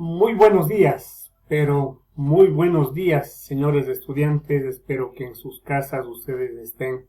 Muy buenos días, pero muy buenos días, señores estudiantes. Espero que en sus casas ustedes estén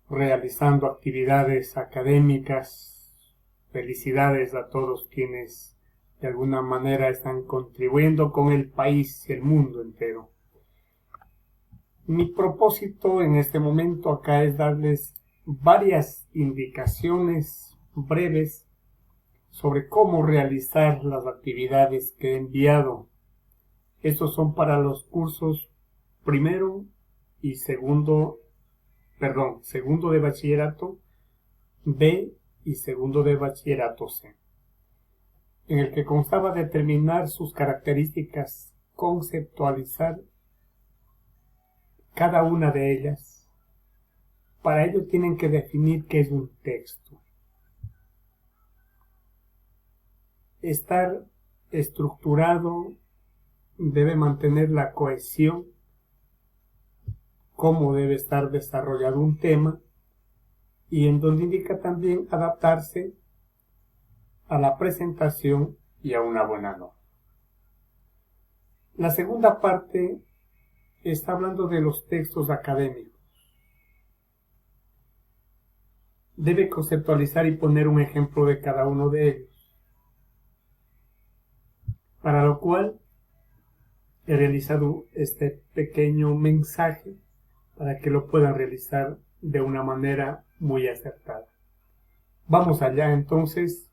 realizando actividades académicas. Felicidades a todos quienes de alguna manera están contribuyendo con el país y el mundo entero. Mi propósito en este momento acá es darles varias indicaciones breves sobre cómo realizar las actividades que he enviado. Estos son para los cursos primero y segundo de bachillerato B y segundo de bachillerato C, en el que constaba determinar sus características, conceptualizar cada una de ellas. Para ello tienen que definir qué es un texto. Estar estructurado, debe mantener la cohesión, cómo debe estar desarrollado un tema, y en donde indica también adaptarse a la presentación y a una buena nota. La segunda parte está hablando de los textos académicos. Debe conceptualizar y poner un ejemplo de cada uno de ellos, para lo cual he realizado este pequeño mensaje para que lo puedan realizar de una manera muy acertada. Vamos allá, entonces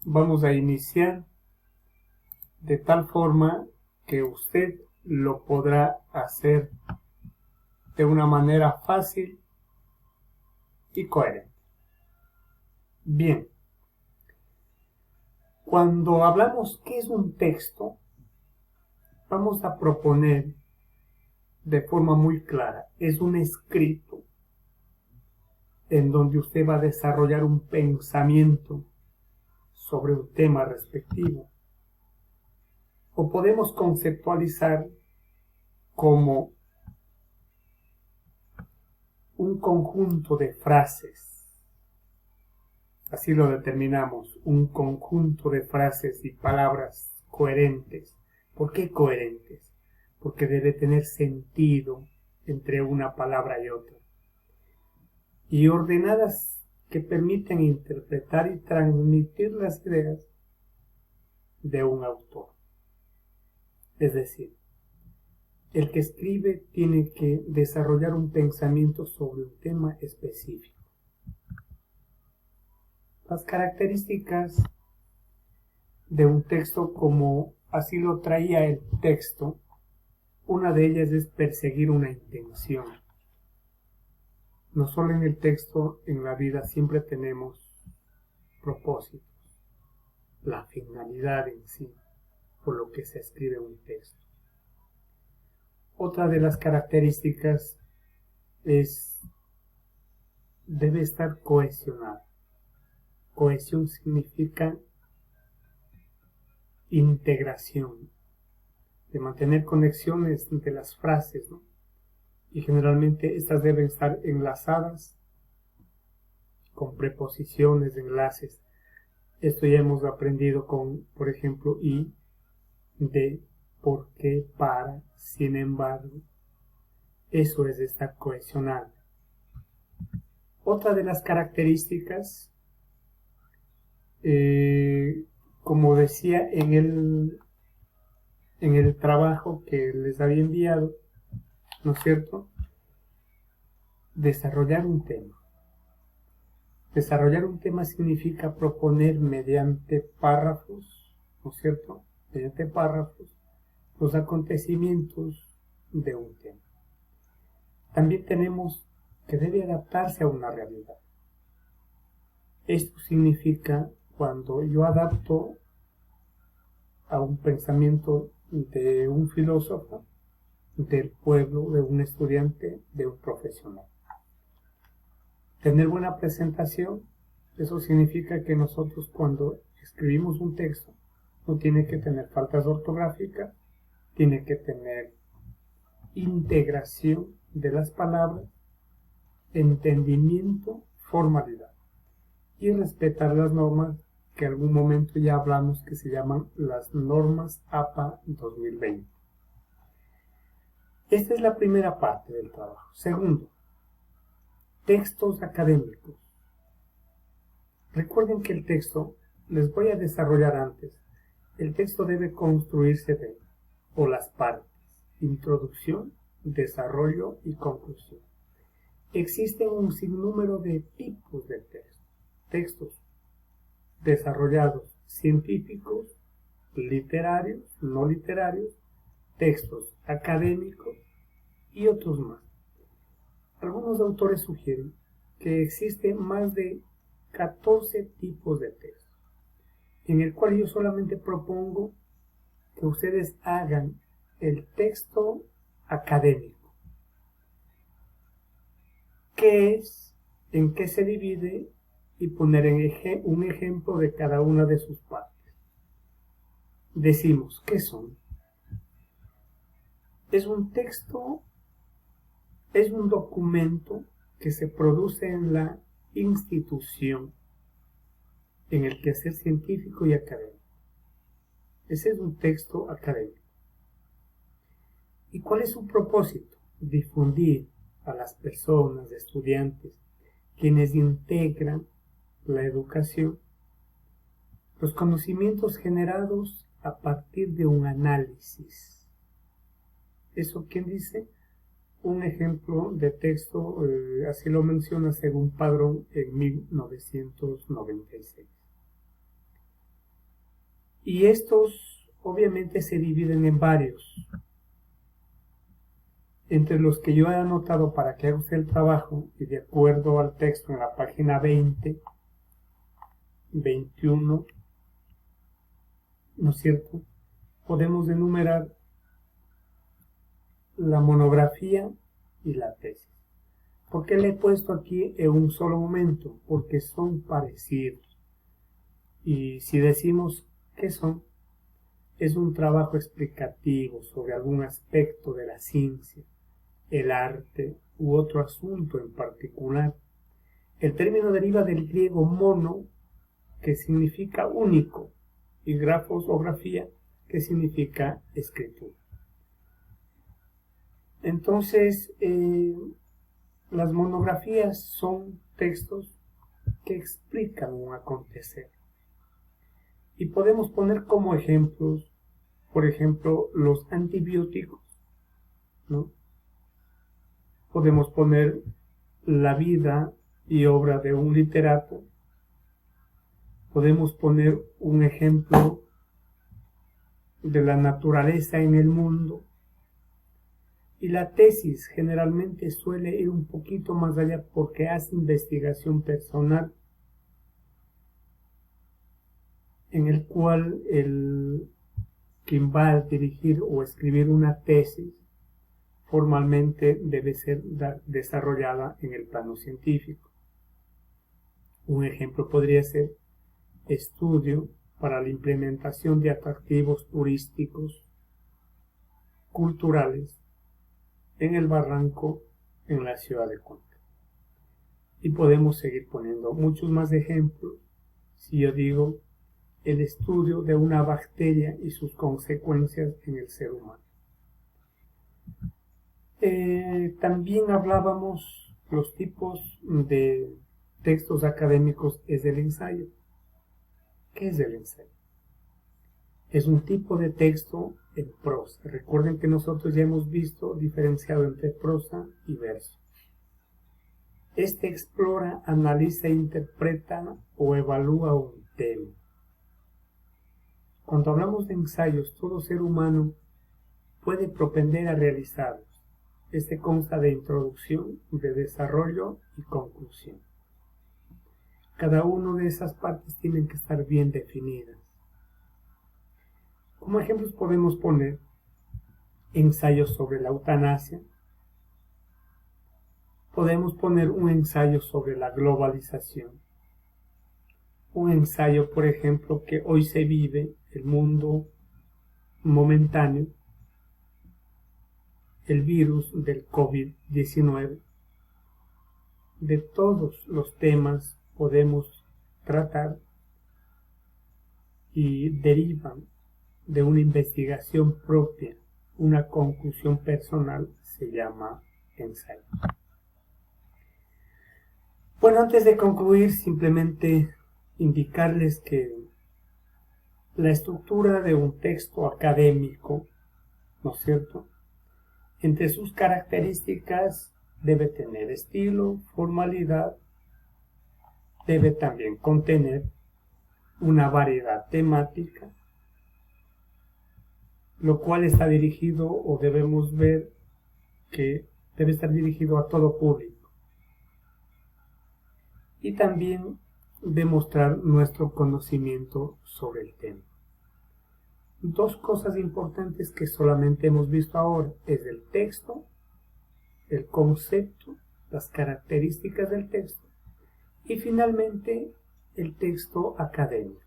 vamos a iniciar de tal forma que usted lo podrá hacer de una manera fácil y coherente. Bien, cuando hablamos qué es un texto, vamos a proponer de forma muy clara, es un escrito en donde usted va a desarrollar un pensamiento sobre un tema respectivo. O podemos conceptualizar como un conjunto de frases. Así lo determinamos, un conjunto de frases y palabras coherentes. ¿Por qué coherentes? Porque debe tener sentido entre una palabra y otra. Y ordenadas que permiten interpretar y transmitir las ideas de un autor. Es decir, el que escribe tiene que desarrollar un pensamiento sobre un tema específico. Las características de un texto, como así lo traía el texto, una de ellas es perseguir una intención. No solo en el texto, en la vida siempre tenemos propósitos, la finalidad en sí, por lo que se escribe un texto. Otra de las características debe estar cohesionado. Cohesión significa integración, de mantener conexiones entre las frases, ¿no? Y generalmente estas deben estar enlazadas con preposiciones, enlaces. Esto ya hemos aprendido con, por ejemplo, y, de, por qué, para, sin embargo. Eso es estar cohesionado. Otra de las características, como decía en el trabajo que les había enviado, ¿no es cierto? Desarrollar un tema. Desarrollar un tema significa proponer mediante párrafos, ¿no es cierto? Mediante párrafos, los acontecimientos de un tema. También tenemos que debe adaptarse a una realidad. Esto significa cuando yo adapto a un pensamiento de un filósofo, del pueblo, de un estudiante, de un profesional. Tener buena presentación, eso significa que nosotros cuando escribimos un texto no tiene que tener faltas ortográficas, tiene que tener integración de las palabras, entendimiento, formalidad y respetar las normas que en algún momento ya hablamos, que se llaman las normas APA 2020. Esta es la primera parte del trabajo. Segundo, textos académicos. Recuerden que el texto, les voy a desarrollar antes, el texto debe construirse o las partes, introducción, desarrollo y conclusión. Existen un sinnúmero de tipos de textos desarrollados, científicos, literarios, no literarios, textos académicos y otros más. Algunos autores sugieren que existen más de 14 tipos de textos, en el cual yo solamente propongo que ustedes hagan el texto académico. ¿Qué es? ¿En qué se divide? Y poner un ejemplo de cada una de sus partes. Decimos, ¿qué son? Es un texto, es un documento que se produce en la institución, en el quehacer científico y académico. Ese es un texto académico. ¿Y cuál es su propósito? Difundir a las personas, estudiantes, quienes integran la educación, los conocimientos generados a partir de un análisis. ¿Eso quién dice? Un ejemplo de texto, así lo menciona según Padrón en 1996. Y estos obviamente se dividen en varios, entre los que yo he anotado para que haga usted el trabajo, y de acuerdo al texto en la página 20, 21, ¿no es cierto? Podemos enumerar la monografía y la tesis. ¿Por qué le he puesto aquí en un solo momento? Porque son parecidos. Y si decimos ¿qué son? Es un trabajo explicativo sobre algún aspecto de la ciencia, el arte u otro asunto en particular. El término deriva del griego mono, que significa único, y grafos o grafía, que significa escritura. Entonces, las monografías son textos que explican un acontecer. Y podemos poner como ejemplos, por ejemplo, los antibióticos, ¿no? Podemos poner la vida y obra de un literato. Podemos poner un ejemplo de la naturaleza en el mundo. Y la tesis generalmente suele ir un poquito más allá porque hace investigación personal, en el cual quien va a dirigir o escribir una tesis formalmente debe ser desarrollada en el plano científico. Un ejemplo podría ser estudio para la implementación de atractivos turísticos, culturales, en el Barranco, en la ciudad de Cuenca. Y podemos seguir poniendo muchos más ejemplos. Si yo digo el estudio de una bacteria y sus consecuencias en el ser humano. También hablábamos los tipos de textos académicos es el ensayo. ¿Qué es el ensayo? Es un tipo de texto en prosa. Recuerden que nosotros ya hemos visto diferenciado entre prosa y verso. Este explora, analiza, interpreta o evalúa un tema. Cuando hablamos de ensayos, todo ser humano puede propender a realizarlos. Este consta de introducción, de desarrollo y conclusión. Cada una de esas partes tienen que estar bien definidas. Como ejemplos podemos poner ensayos sobre la eutanasia. Podemos poner un ensayo sobre la globalización. Un ensayo, por ejemplo, que hoy se vive el mundo momentáneo, el virus del COVID-19. De todos los temas podemos tratar y derivan de una investigación propia, una conclusión personal, se llama ensayo. Bueno, antes de concluir, simplemente indicarles que la estructura de un texto académico, ¿no es cierto?, entre sus características debe tener estilo, formalidad, debe también contener una variedad temática, lo cual está dirigido, o debemos ver que debe estar dirigido a todo público. Y también demostrar nuestro conocimiento sobre el tema. Dos cosas importantes que solamente hemos visto ahora es el texto, el concepto, las características del texto y finalmente el texto académico.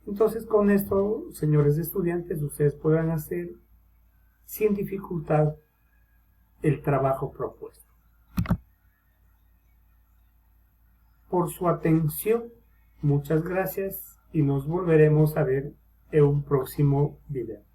Entonces con esto, señores estudiantes, ustedes podrán hacer sin dificultad el trabajo propuesto. Por su atención, muchas gracias y nos volveremos a ver en un próximo video.